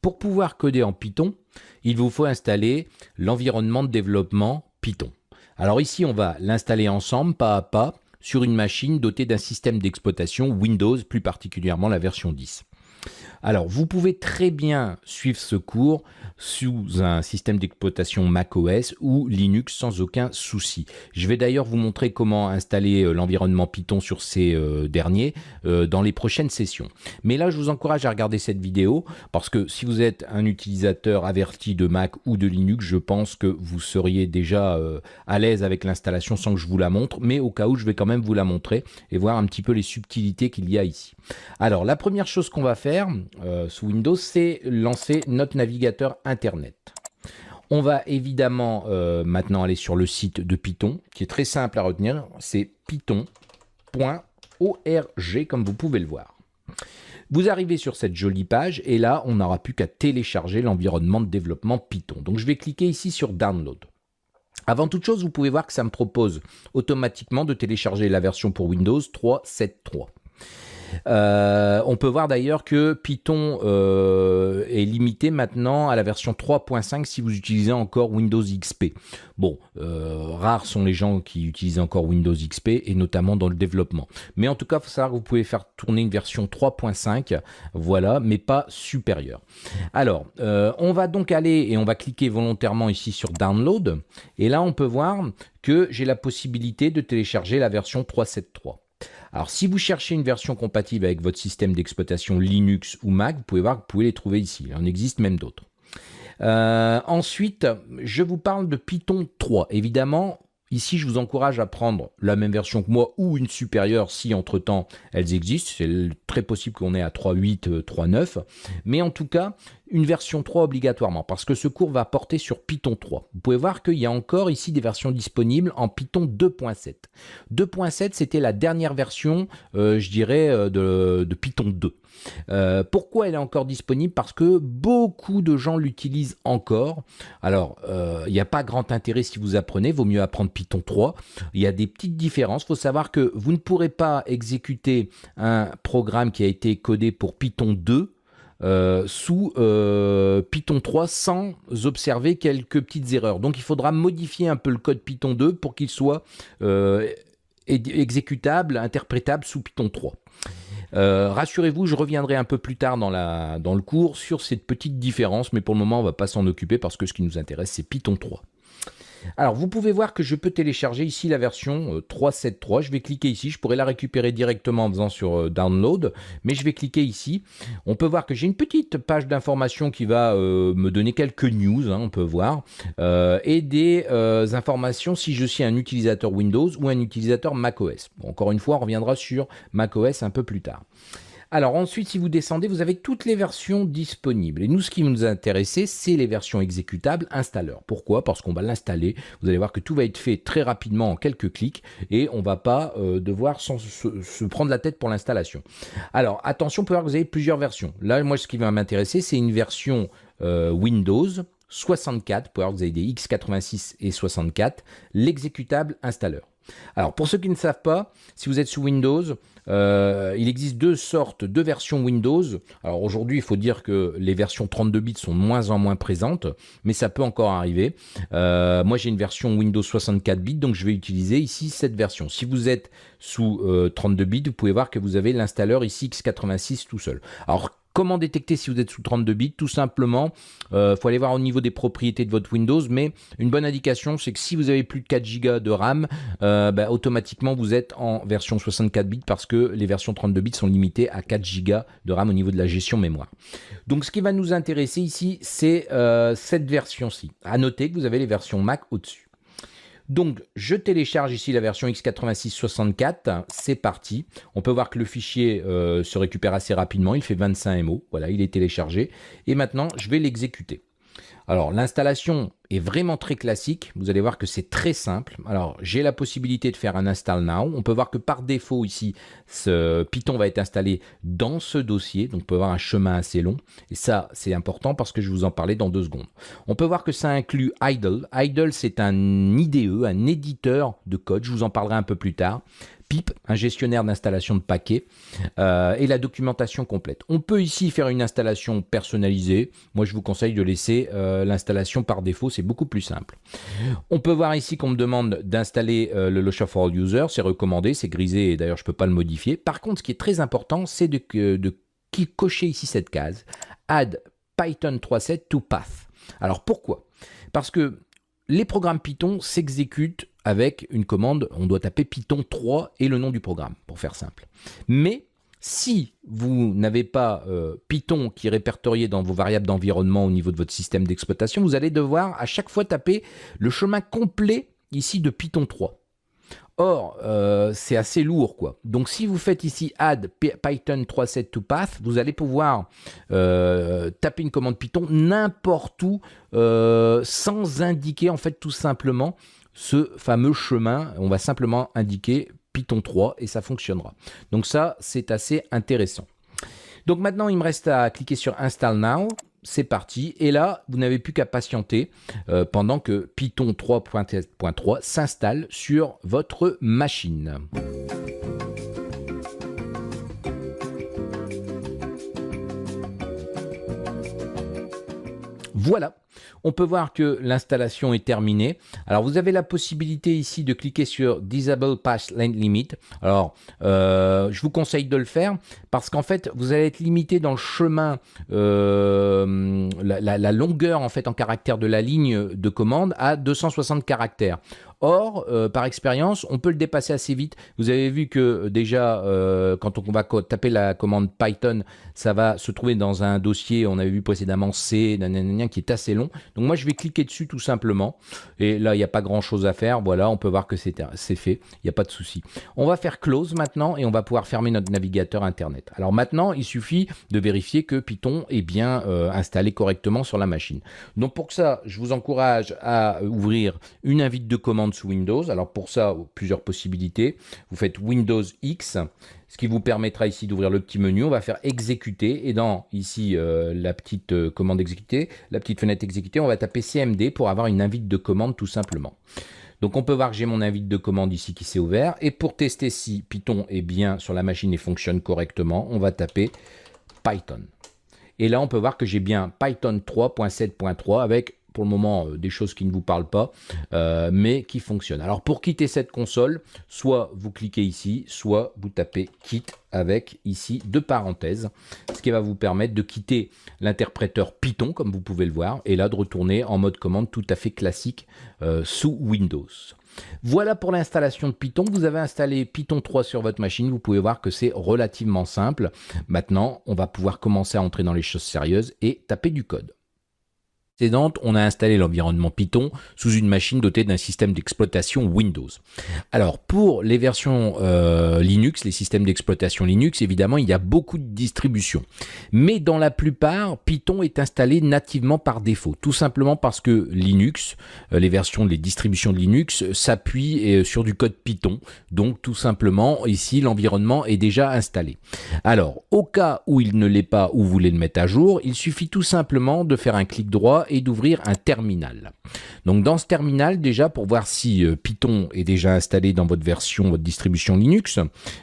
Pour pouvoir coder en Python, il vous faut installer l'environnement de développement Python. Alors ici, on va l'installer ensemble, pas à pas, sur une machine dotée d'un système d'exploitation Windows, plus particulièrement la version 10. Alors, vous pouvez très bien suivre ce cours sous un système d'exploitation macOS ou Linux sans aucun souci. Je vais d'ailleurs vous montrer comment installer l'environnement Python sur ces derniers dans les prochaines sessions. Mais là, je vous encourage à regarder cette vidéo parce que si vous êtes un utilisateur averti de Mac ou de Linux, je pense que vous seriez déjà à l'aise avec l'installation sans que je vous la montre. Mais au cas où, je vais quand même vous la montrer et voir un petit peu les subtilités qu'il y a ici. Alors, la première chose qu'on va faire sous Windows, c'est lancer notre navigateur Internet. On va évidemment maintenant aller sur le site de Python, qui est très simple à retenir, c'est python.org, comme vous pouvez le voir. Vous arrivez sur cette jolie page, et là, on n'aura plus qu'à télécharger l'environnement de développement Python. Donc, je vais cliquer ici sur Download. Avant toute chose, vous pouvez voir que ça me propose automatiquement de télécharger la version pour Windows 3.7.3. On peut voir d'ailleurs que Python est limité maintenant à la version 3.5 si vous utilisez encore Windows XP. Bon, rares sont les gens qui utilisent encore Windows XP et notamment dans le développement. Mais en tout cas, il faut savoir que vous pouvez faire tourner une version 3.5, voilà, mais pas supérieure. Alors, on va donc aller et on va cliquer volontairement ici sur Download. Et là, on peut voir que j'ai la possibilité de télécharger la version 3.7.3. Alors, si vous cherchez une version compatible avec votre système d'exploitation Linux ou Mac, vous pouvez voir que vous pouvez les trouver ici. Il en existe même d'autres. Ensuite, je vous parle de Python 3. Évidemment, ici, je vous encourage à prendre la même version que moi ou une supérieure si entre-temps elles existent. C'est très possible qu'on ait à 3.8, 3.9. Mais en tout cas, une version 3 obligatoirement parce que ce cours va porter sur Python 3. Vous pouvez voir qu'il y a encore ici des versions disponibles en Python 2.7. 2.7, c'était la dernière version, je dirais, de Python 2. Pourquoi elle est encore disponible? Parce que beaucoup de gens l'utilisent encore. Alors, il n'y a pas grand intérêt si vous apprenez, vaut mieux apprendre Python 3. Il y a des petites différences. Il faut savoir que vous ne pourrez pas exécuter un programme qui a été codé pour Python 2 sous Python 3 sans observer quelques petites erreurs. Donc, il faudra modifier un peu le code Python 2 pour qu'il soit exécutable, interprétable sous Python 3. Rassurez-vous, je reviendrai un peu plus tard dans le cours sur cette petite différence, mais pour le moment, on ne va pas s'en occuper parce que ce qui nous intéresse, c'est Python 3. Alors, vous pouvez voir que je peux télécharger ici la version 3.7.3. Je vais cliquer ici. Je pourrais la récupérer directement en faisant sur Download, mais je vais cliquer ici. On peut voir que j'ai une petite page d'information qui va me donner quelques news, hein, on peut voir, et des informations si je suis un utilisateur Windows ou un utilisateur macOS. Bon, encore une fois, on reviendra sur macOS un peu plus tard. Alors ensuite, si vous descendez, vous avez toutes les versions disponibles. Et nous, ce qui nous a intéressé, c'est les versions exécutables installeurs. Pourquoi? Parce qu'on va l'installer. Vous allez voir que tout va être fait très rapidement en quelques clics et on ne va pas devoir se prendre la tête pour l'installation. Alors attention, on peut voir que vous avez plusieurs versions. Là, moi, ce qui va m'intéresser, c'est une version Windows 64. Vous pouvez voir que vous avez des x86 et 64, l'exécutable installeur. Alors, pour ceux qui ne savent pas, si vous êtes sous Windows, il existe deux versions Windows. Alors aujourd'hui, il faut dire que les versions 32 bits sont de moins en moins présentes, mais ça peut encore arriver. Moi, j'ai une version Windows 64 bits, donc je vais utiliser ici cette version. Si vous êtes sous 32 bits, vous pouvez voir que vous avez l'installeur ici x86 tout seul. Alors, comment détecter si vous êtes sous 32 bits? Tout simplement, faut aller voir au niveau des propriétés de votre Windows, mais une bonne indication, c'est que si vous avez plus de 4 Go de RAM, automatiquement vous êtes en version 64 bits parce que les versions 32 bits sont limitées à 4 Go de RAM au niveau de la gestion mémoire. Donc ce qui va nous intéresser ici, c'est cette version-ci. À noter que vous avez les versions Mac au-dessus. Donc, je télécharge ici la version x86-64, c'est parti. On peut voir que le fichier se récupère assez rapidement, il fait 25 MO, voilà, il est téléchargé. Et maintenant, je vais l'exécuter. Alors, l'installation est vraiment très classique. Vous allez voir que c'est très simple. Alors, j'ai la possibilité de faire un install now. On peut voir que par défaut ici, ce Python va être installé dans ce dossier. Donc, on peut voir un chemin assez long. Et ça, c'est important parce que je vais vous en parler dans 2 secondes. On peut voir que ça inclut Idle. Idle, c'est un IDE, un éditeur de code. Je vous en parlerai un peu plus tard. pip, un gestionnaire d'installation de paquets et la documentation complète. On peut ici faire une installation personnalisée. Moi, je vous conseille de laisser l'installation par défaut, c'est beaucoup plus simple. On peut voir ici qu'on me demande d'installer le Lusha for All Users, c'est recommandé, c'est grisé et d'ailleurs je ne peux pas le modifier. Par contre, ce qui est très important, c'est de cocher ici cette case, Add Python 3.7 to Path. Alors pourquoi? Parce que les programmes Python s'exécutent avec une commande, on doit taper Python 3 et le nom du programme, pour faire simple. Mais si vous n'avez pas Python qui est répertorié dans vos variables d'environnement au niveau de votre système d'exploitation, vous allez devoir à chaque fois taper le chemin complet ici de Python 3. Or, c'est assez lourd, quoi. Donc, si vous faites ici Add Python 3.7 to Path, vous allez pouvoir taper une commande Python n'importe où sans indiquer, en fait, tout simplement ce fameux chemin. On va simplement indiquer Python 3 et ça fonctionnera. Donc, ça, c'est assez intéressant. Donc, maintenant, il me reste à cliquer sur Install Now. C'est parti, et là, vous n'avez plus qu'à patienter pendant que Python 3.7.3 s'installe sur votre machine. Voilà, on peut voir que l'installation est terminée. Alors, vous avez la possibilité ici de cliquer sur Disable Path Length Limit. Alors, je vous conseille de le faire parce qu'en fait, vous allez être limité dans le chemin, la longueur en fait en caractères de la ligne de commande à 260 caractères. Or, par expérience, on peut le dépasser assez vite. Vous avez vu que déjà, quand on va taper la commande Python, ça va se trouver dans un dossier, on avait vu précédemment C, qui est assez long. Donc moi, je vais cliquer dessus tout simplement. Et là, il n'y a pas grand-chose à faire. Voilà, on peut voir que c'est fait. Il n'y a pas de souci. On va faire Close maintenant et on va pouvoir fermer notre navigateur Internet. Alors maintenant, il suffit de vérifier que Python est bien installé correctement sur la machine. Donc pour ça, je vous encourage à ouvrir une invite de commande sous Windows. Alors pour ça, plusieurs possibilités. Vous faites Windows X, ce qui vous permettra ici d'ouvrir le petit menu. On va faire exécuter et dans ici la petite commande exécutée, la petite fenêtre exécutée, on va taper CMD pour avoir une invite de commande tout simplement. Donc on peut voir que j'ai mon invite de commande ici qui s'est ouvert et pour tester si Python est bien sur la machine et fonctionne correctement, on va taper Python. Et là on peut voir que j'ai bien Python 3.7.3 avec pour le moment des choses qui ne vous parlent pas, mais qui fonctionnent. Alors pour quitter cette console, soit vous cliquez ici, soit vous tapez Quitte avec ici deux parenthèses, ce qui va vous permettre de quitter l'interpréteur Python, comme vous pouvez le voir, et là de retourner en mode commande tout à fait classique sous Windows. Voilà pour l'installation de Python. Vous avez installé Python 3 sur votre machine. Vous pouvez voir que c'est relativement simple. Maintenant, on va pouvoir commencer à entrer dans les choses sérieuses et taper du code. On a installé l'environnement Python sous une machine dotée d'un système d'exploitation Windows. Alors pour les versions Linux, les systèmes d'exploitation Linux, évidemment il y a beaucoup de distributions. Mais dans la plupart, Python est installé nativement par défaut. Tout simplement parce que Linux, les distributions de Linux s'appuient sur du code Python. Donc tout simplement ici l'environnement est déjà installé. Alors au cas où il ne l'est pas ou vous voulez le mettre à jour, il suffit tout simplement de faire un clic droit et d'ouvrir un terminal. Donc dans ce terminal, déjà pour voir si Python est déjà installé dans votre distribution Linux,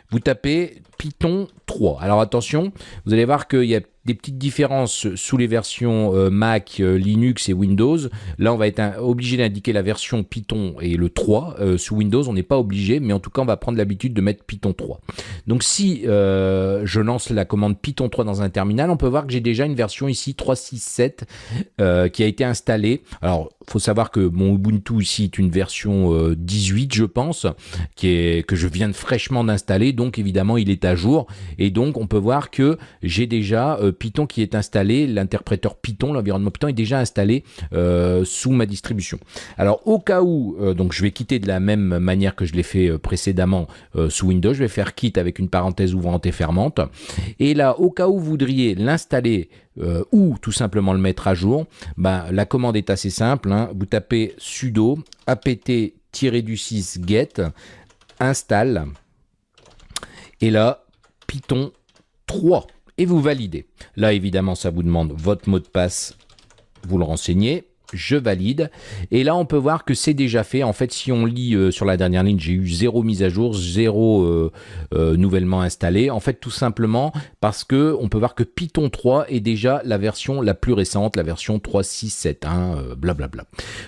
vous tapez Python 3. Alors attention, vous allez voir qu'il y a des petites différences sous les versions Mac, Linux et Windows. Là, on va être obligé d'indiquer la version Python et le 3. Sous Windows, on n'est pas obligé, mais en tout cas, on va prendre l'habitude de mettre Python 3. Donc, si je lance la commande Python 3 dans un terminal, on peut voir que j'ai déjà une version ici 3.6.7 qui a été installée. Alors, il faut savoir que mon Ubuntu ici est une version 18, je pense, que je viens de fraîchement d'installer. Donc, évidemment, il est à jour. Et donc, on peut voir que j'ai déjà Python qui est installé, l'interpréteur Python, l'environnement Python est déjà installé sous ma distribution. Alors au cas où, donc je vais quitter de la même manière que je l'ai fait précédemment sous Windows, je vais faire quitte avec une parenthèse ouvrante et fermante. Et là, au cas où vous voudriez l'installer ou tout simplement le mettre à jour, la commande est assez simple, hein. Vous tapez sudo apt-6 get install et là Python 3. Et vous validez. Là, évidemment, ça vous demande votre mot de passe, vous le renseignez, je valide. Et là, on peut voir que c'est déjà fait. En fait, si on lit sur la dernière ligne, j'ai eu 0 mise à jour, 0 nouvellement installé. En fait, tout simplement parce que on peut voir que Python 3 est déjà la version la plus récente, la version 3.6.7, blablabla.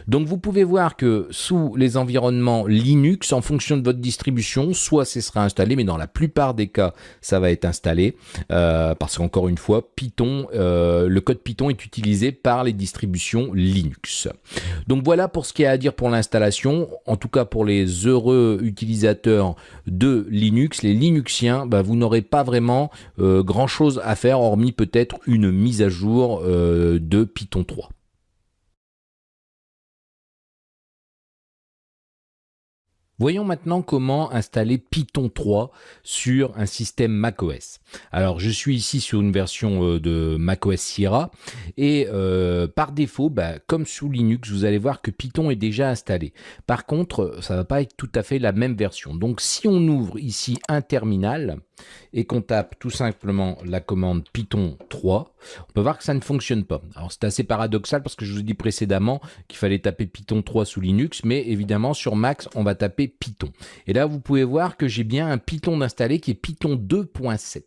Donc, vous pouvez voir que sous les environnements Linux, en fonction de votre distribution, soit ce sera installé, mais dans la plupart des cas, ça va être installé. Parce qu'encore une fois, Python, le code Python est utilisé par les distributions Linux. Donc voilà pour ce qu'il y a à dire pour l'installation. En tout cas pour les heureux utilisateurs de Linux, les Linuxiens, vous n'aurez pas vraiment grand chose à faire hormis peut-être une mise à jour de Python 3. Voyons maintenant comment installer Python 3 sur un système macOS. Alors, je suis ici sur une version de macOS Sierra et par défaut, comme sous Linux, vous allez voir que Python est déjà installé. Par contre, ça ne va pas être tout à fait la même version. Donc, si on ouvre ici un terminal et qu'on tape tout simplement la commande Python 3, on peut voir que ça ne fonctionne pas. Alors, c'est assez paradoxal parce que je vous ai dit précédemment qu'il fallait taper Python 3 sous Linux, mais évidemment, sur Mac, on va taper Python. Et là, vous pouvez voir que j'ai bien un Python d'installer qui est Python 2.7.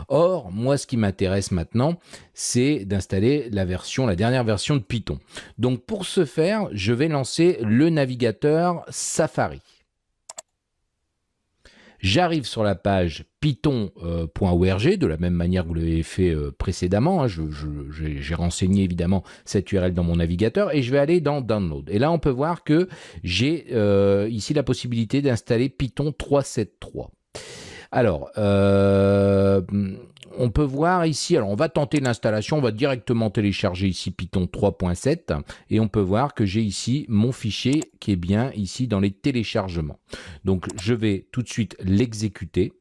Or, moi, ce qui m'intéresse maintenant, c'est d'installer la dernière version de Python. Donc, pour ce faire, je vais lancer le navigateur Safari. J'arrive sur la page python.org, de la même manière que vous l'avez fait précédemment. J'ai renseigné évidemment cette URL dans mon navigateur et je vais aller dans Download. Et là, on peut voir que j'ai ici la possibilité d'installer Python 3.7.3. Alors, on peut voir ici, alors on va tenter l'installation, on va directement télécharger ici Python 3.7 et on peut voir que j'ai ici mon fichier qui est bien ici dans les téléchargements. Donc je vais tout de suite l'exécuter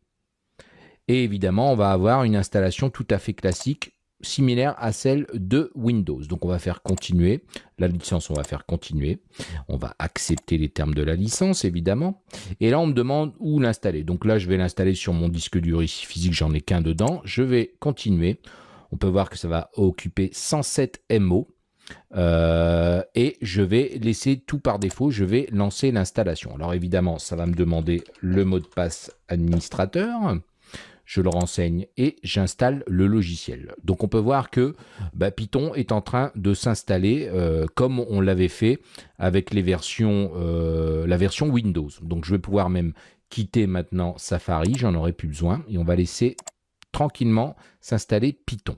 et évidemment on va avoir une installation tout à fait classique, similaire à celle de Windows. Donc on va faire continuer, la licence on va faire continuer, on va accepter les termes de la licence évidemment, et là on me demande où l'installer. Donc là je vais l'installer sur mon disque dur ici physique, j'en ai qu'un dedans, je vais continuer, on peut voir que ça va occuper 107 MO, et je vais laisser tout par défaut, je vais lancer l'installation. Alors évidemment ça va me demander le mot de passe administrateur, je le renseigne et j'installe le logiciel. Donc on peut voir que Python est en train de s'installer comme on l'avait fait avec la version Windows. Donc je vais pouvoir même quitter maintenant Safari, j'en aurai plus besoin et on va laisser tranquillement s'installer Python.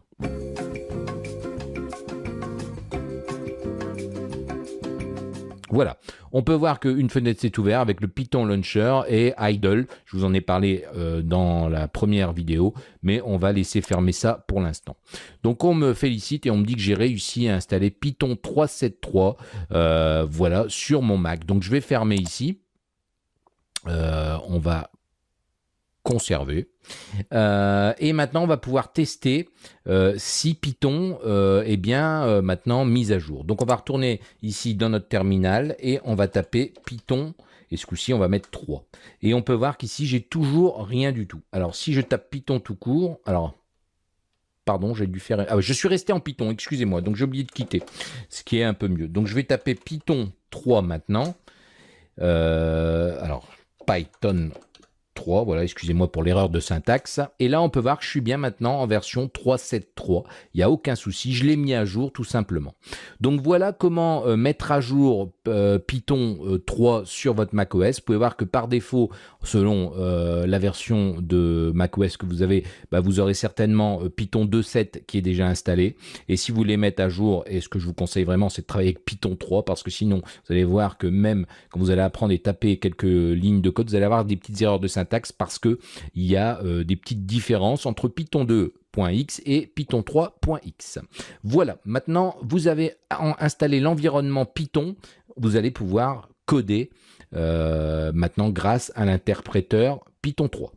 Voilà, on peut voir qu'une fenêtre s'est ouverte avec le Python Launcher et Idle. Je vous en ai parlé dans la première vidéo, mais on va laisser fermer ça pour l'instant. Donc on me félicite et on me dit que j'ai réussi à installer Python 3.7.3 voilà, sur mon Mac. Donc je vais fermer ici. On va conserver. Et maintenant, on va pouvoir tester si Python est bien maintenant mis à jour. Donc, on va retourner ici dans notre terminal et on va taper Python. Et ce coup-ci, on va mettre 3. Et on peut voir qu'ici, j'ai toujours rien du tout. Alors, si je tape Python tout court, alors, pardon, j'ai dû faire... Ah, je suis resté en Python, excusez-moi. Donc, j'ai oublié de quitter, ce qui est un peu mieux. Donc, je vais taper Python 3 maintenant. Alors, Python 3, voilà, excusez-moi pour l'erreur de syntaxe. Et là, on peut voir que je suis bien maintenant en version 3.7.3. Il n'y a aucun souci, je l'ai mis à jour tout simplement. Donc voilà comment mettre à jour Python 3 sur votre macOS. Vous pouvez voir que par défaut, selon la version de macOS que vous avez, vous aurez certainement Python 2.7 qui est déjà installé. Et si vous voulez mettre à jour, et ce que je vous conseille vraiment, c'est de travailler avec Python 3 parce que sinon, vous allez voir que même quand vous allez apprendre et taper quelques lignes de code, vous allez avoir des petites erreurs de syntaxe parce qu'il y a des petites différences entre Python 2.x et Python 3.x. Voilà, maintenant vous avez installé l'environnement Python, vous allez pouvoir coder maintenant grâce à l'interpréteur Python 3.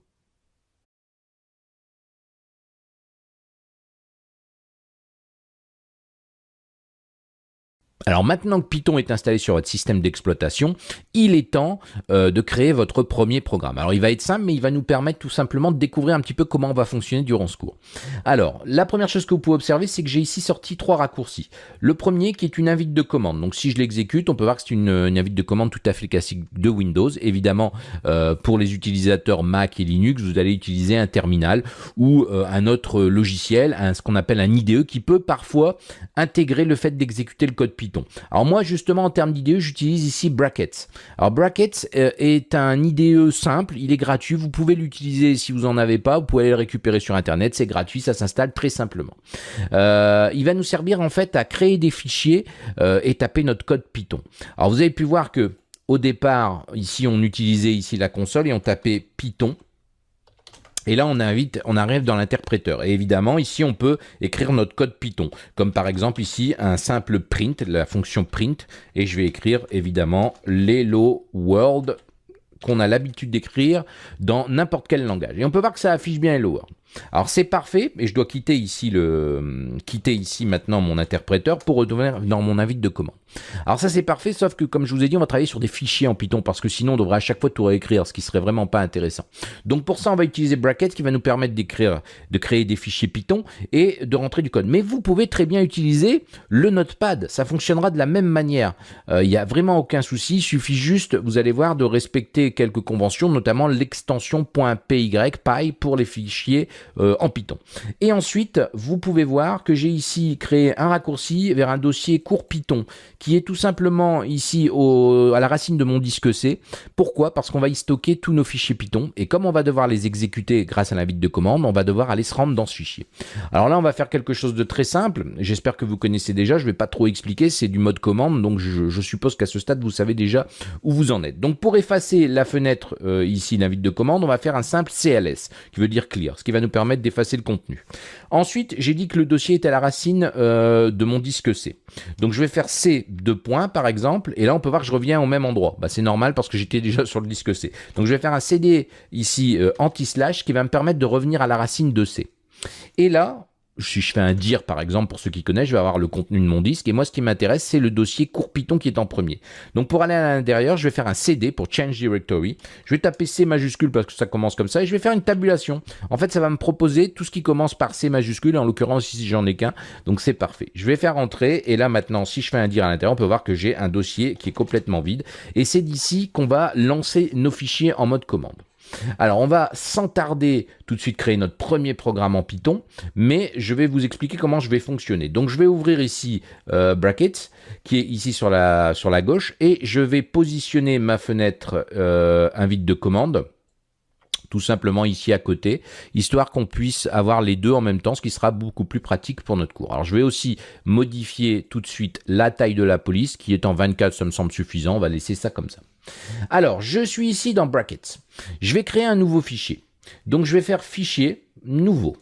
Alors maintenant que Python est installé sur votre système d'exploitation, il est temps de créer votre premier programme. Alors il va être simple, mais il va nous permettre tout simplement de découvrir un petit peu comment on va fonctionner durant ce cours. Alors la première chose que vous pouvez observer, c'est que j'ai ici sorti 3 raccourcis. Le premier qui est une invite de commande. Donc si je l'exécute, on peut voir que c'est une invite de commande tout à fait classique de Windows. Évidemment, pour les utilisateurs Mac et Linux, vous allez utiliser un terminal ou un autre logiciel, ce qu'on appelle un IDE, qui peut parfois intégrer le fait d'exécuter le code Python. Alors moi justement en termes d'IDE, j'utilise ici Brackets. Alors Brackets est un IDE simple, il est gratuit, vous pouvez l'utiliser si vous n'en avez pas, vous pouvez aller le récupérer sur internet, c'est gratuit, ça s'installe très simplement. Il va nous servir en fait à créer des fichiers et taper notre code Python. Alors vous avez pu voir que au départ, ici on utilisait ici la console et on tapait Python. Et là, on arrive dans l'interpréteur. Et évidemment, ici, on peut écrire notre code Python. Comme par exemple ici, un simple print, la fonction print. Et je vais écrire évidemment l'Hello World qu'on a l'habitude d'écrire dans n'importe quel langage. Et on peut voir que ça affiche bien Hello World. Alors c'est parfait, et je dois quitter ici maintenant mon interpréteur pour retourner dans mon invite de commande. Alors ça c'est parfait, sauf que comme je vous ai dit, on va travailler sur des fichiers en Python parce que sinon on devrait à chaque fois tout réécrire, ce qui serait vraiment pas intéressant. Donc pour ça on va utiliser Brackets qui va nous permettre de créer des fichiers Python et de rentrer du code. Mais vous pouvez très bien utiliser le Notepad, ça fonctionnera de la même manière. Il n'y a vraiment aucun souci, il suffit juste, vous allez voir, de respecter quelques conventions, notamment l'extension .py pour les fichiers en Python. Et ensuite, vous pouvez voir que j'ai ici créé un raccourci vers un dossier cours Python qui est tout simplement ici à la racine de mon disque C. Pourquoi? Parce qu'on va y stocker tous nos fichiers Python et comme on va devoir les exécuter grâce à l'invite de commande, on va devoir aller se rendre dans ce fichier. Alors là, on va faire quelque chose de très simple. J'espère que vous connaissez déjà. Je ne vais pas trop expliquer. C'est du mode commande. Donc, je suppose qu'à ce stade, vous savez déjà où vous en êtes. Donc, pour effacer la fenêtre ici, l'invite de commande, on va faire un simple CLS qui veut dire clear, ce qui va nous permettre d'effacer le contenu. Ensuite, j'ai dit que le dossier est à la racine de mon disque C. Donc, je vais faire C de points, par exemple, et là, on peut voir que je reviens au même endroit. Bah, c'est normal parce que j'étais déjà sur le disque C. Donc, je vais faire un CD ici anti-slash qui va me permettre de revenir à la racine de C. Et là, si je fais un dir par exemple, pour ceux qui connaissent, je vais avoir le contenu de mon disque et moi ce qui m'intéresse c'est le dossier cours Python qui est en premier. Donc pour aller à l'intérieur, je vais faire un CD pour Change Directory, je vais taper C majuscule parce que ça commence comme ça et je vais faire une tabulation. En fait ça va me proposer tout ce qui commence par C majuscule, en l'occurrence ici j'en ai qu'un, donc c'est parfait. Je vais faire entrer et là maintenant si je fais un dir à l'intérieur, on peut voir que j'ai un dossier qui est complètement vide et c'est d'ici qu'on va lancer nos fichiers en mode commande. Alors, on va sans tarder tout de suite créer notre premier programme en Python, mais je vais vous expliquer comment je vais fonctionner. Donc, je vais ouvrir ici Brackets, qui est ici sur la gauche, et je vais positionner ma fenêtre invite de commande, tout simplement ici à côté, histoire qu'on puisse avoir les deux en même temps, ce qui sera beaucoup plus pratique pour notre cours. Alors, je vais aussi modifier tout de suite la taille de la police, qui est en 24, ça me semble suffisant, on va laisser ça comme ça. Alors, je suis ici dans Brackets. Je vais créer un nouveau fichier. Donc, je vais faire fichier nouveau.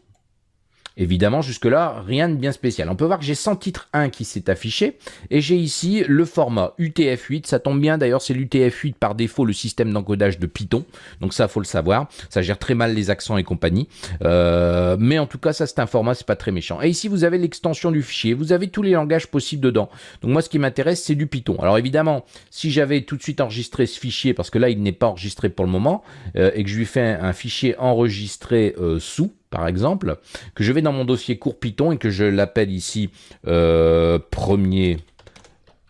Évidemment, jusque-là, rien de bien spécial. On peut voir que j'ai 100 titres 1 qui s'est affiché et j'ai ici le format UTF-8. Ça tombe bien, d'ailleurs, c'est l'UTF-8 par défaut, le système d'encodage de Python. Donc ça, faut le savoir. Ça gère très mal les accents et compagnie. Mais en tout cas, ça, c'est un format, c'est pas très méchant. Et ici, vous avez l'extension du fichier. Vous avez tous les langages possibles dedans. Donc moi, ce qui m'intéresse, c'est du Python. Alors évidemment, si j'avais tout de suite enregistré ce fichier, parce que là, il n'est pas enregistré pour le moment, et que je lui fais un fichier enregistré sous, par exemple, que je vais dans mon dossier cours Python et que je l'appelle ici premier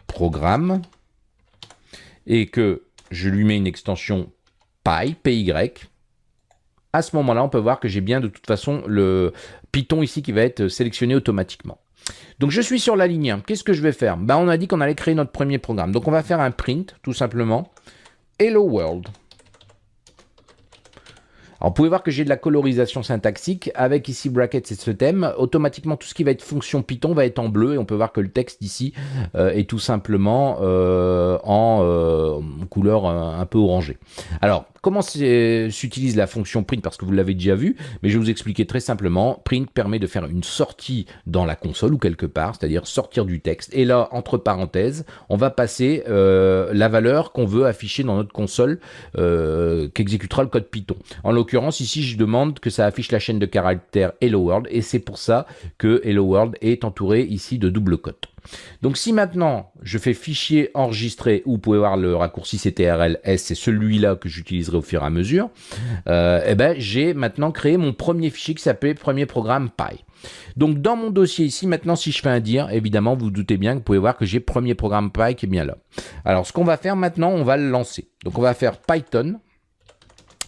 programme et que je lui mets une extension PY, à ce moment-là, on peut voir que j'ai bien de toute façon le Python ici qui va être sélectionné automatiquement. Donc je suis sur la ligne 1. Qu'est-ce que je vais faire? On a dit qu'on allait créer notre premier programme. Donc on va faire un print, tout simplement, Hello World. Alors, vous pouvez voir que j'ai de la colorisation syntaxique avec ici brackets et ce thème. Automatiquement, tout ce qui va être fonction Python va être en bleu et on peut voir que le texte ici est tout simplement en couleur un peu orangée. Alors, comment s'utilise la fonction print? Parce que vous l'avez déjà vu, mais je vais vous expliquer très simplement. Print permet de faire une sortie dans la console ou quelque part, c'est-à-dire sortir du texte. Et là, entre parenthèses, on va passer la valeur qu'on veut afficher dans notre console qu'exécutera le code Python. En l'occurrence, l'occurrence, ici, je demande que ça affiche la chaîne de caractères Hello World, et c'est pour ça que Hello World est entouré ici de double cote. Donc si maintenant je fais fichier enregistré, où vous pouvez voir le raccourci CTRL-S, c'est celui-là que j'utiliserai au fur et à mesure, eh ben, j'ai maintenant créé mon premier fichier qui s'appelait premier programme Py. Donc dans mon dossier ici, maintenant si je fais un dir, évidemment vous vous doutez bien que vous pouvez voir que j'ai premier programme Py qui est bien là. Alors ce qu'on va faire maintenant, on va le lancer. Donc on va faire Python.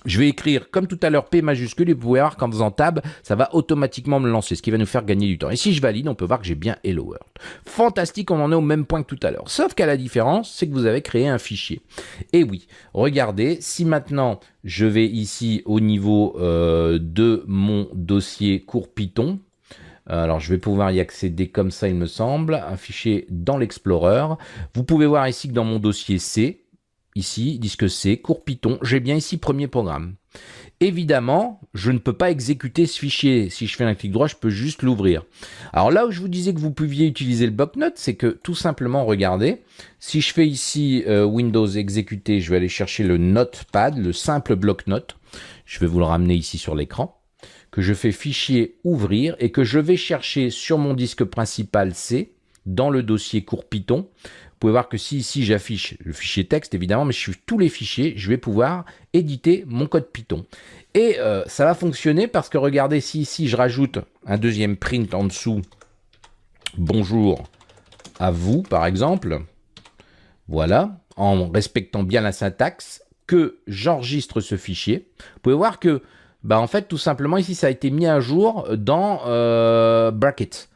Je vais écrire, comme tout à l'heure, P majuscule, et vous pouvez voir qu'en faisant tab, ça va automatiquement me lancer, ce qui va nous faire gagner du temps. Et si je valide, on peut voir que j'ai bien Hello World. Fantastique, on en est au même point que tout à l'heure. Sauf qu'à la différence, c'est que vous avez créé un fichier. Et oui, regardez, si maintenant, je vais ici au niveau de mon dossier cours Python, alors, je vais pouvoir y accéder comme ça, il me semble, un fichier dans l'Explorer. Vous pouvez voir ici que dans mon dossier C, ici, disque C, cours Python, j'ai bien ici premier programme. Évidemment, je ne peux pas exécuter ce fichier. Si je fais un clic droit, je peux juste l'ouvrir. Alors là où je vous disais que vous pouviez utiliser le bloc-notes, c'est que tout simplement, regardez, si je fais ici Windows exécuter, je vais aller chercher le Notepad, le simple bloc-notes. Je vais vous le ramener ici sur l'écran, que je fais fichier ouvrir et que je vais chercher sur mon disque principal C, dans le dossier cours Python. Vous pouvez voir que si ici j'affiche le fichier texte évidemment, mais je suis tous les fichiers, je vais pouvoir éditer mon code Python. Et ça va fonctionner parce que regardez, si ici je rajoute un deuxième print en dessous, bonjour à vous par exemple, voilà, en respectant bien la syntaxe, que j'enregistre ce fichier. Vous pouvez voir que, en fait, tout simplement, ici, ça a été mis à jour dans Bracket.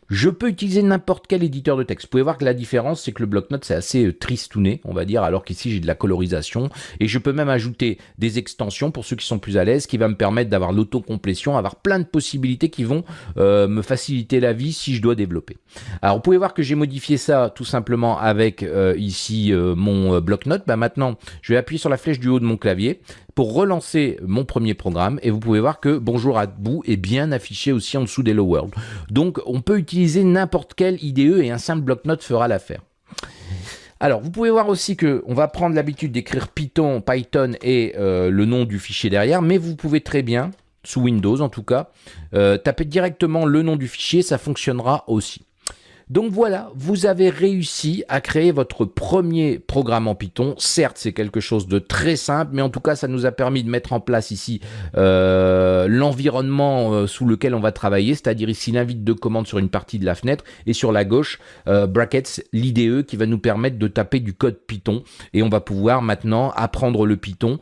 Je peux utiliser n'importe quel éditeur de texte. Vous pouvez voir que la différence, c'est que le bloc-notes, c'est assez tristouné, on va dire, alors qu'ici, j'ai de la colorisation. Et je peux même ajouter des extensions, pour ceux qui sont plus à l'aise, qui va me permettre d'avoir l'autocomplétion, avoir plein de possibilités qui vont me faciliter la vie si je dois développer. Alors, vous pouvez voir que j'ai modifié ça tout simplement avec ici mon bloc-notes. Maintenant, je vais appuyer sur la flèche du haut de mon clavier pour relancer mon premier programme, et vous pouvez voir que bonjour à vous est bien affiché aussi en dessous d'Hello World. Donc on peut utiliser n'importe quel IDE et un simple bloc-notes fera l'affaire. Alors vous pouvez voir aussi que on va prendre l'habitude d'écrire Python et le nom du fichier derrière, mais vous pouvez très bien, sous Windows en tout cas, taper directement le nom du fichier, ça fonctionnera aussi. Donc voilà, vous avez réussi à créer votre premier programme en Python. Certes, c'est quelque chose de très simple, mais en tout cas, ça nous a permis de mettre en place ici l'environnement sous lequel on va travailler, c'est-à-dire ici l'invite de commande sur une partie de la fenêtre et sur la gauche, brackets, l'IDE qui va nous permettre de taper du code Python. Et on va pouvoir maintenant apprendre le Python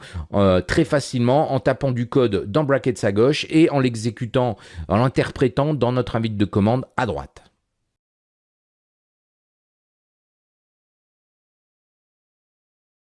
très facilement en tapant du code dans brackets à gauche et en l'exécutant, en l'interprétant dans notre invite de commande à droite.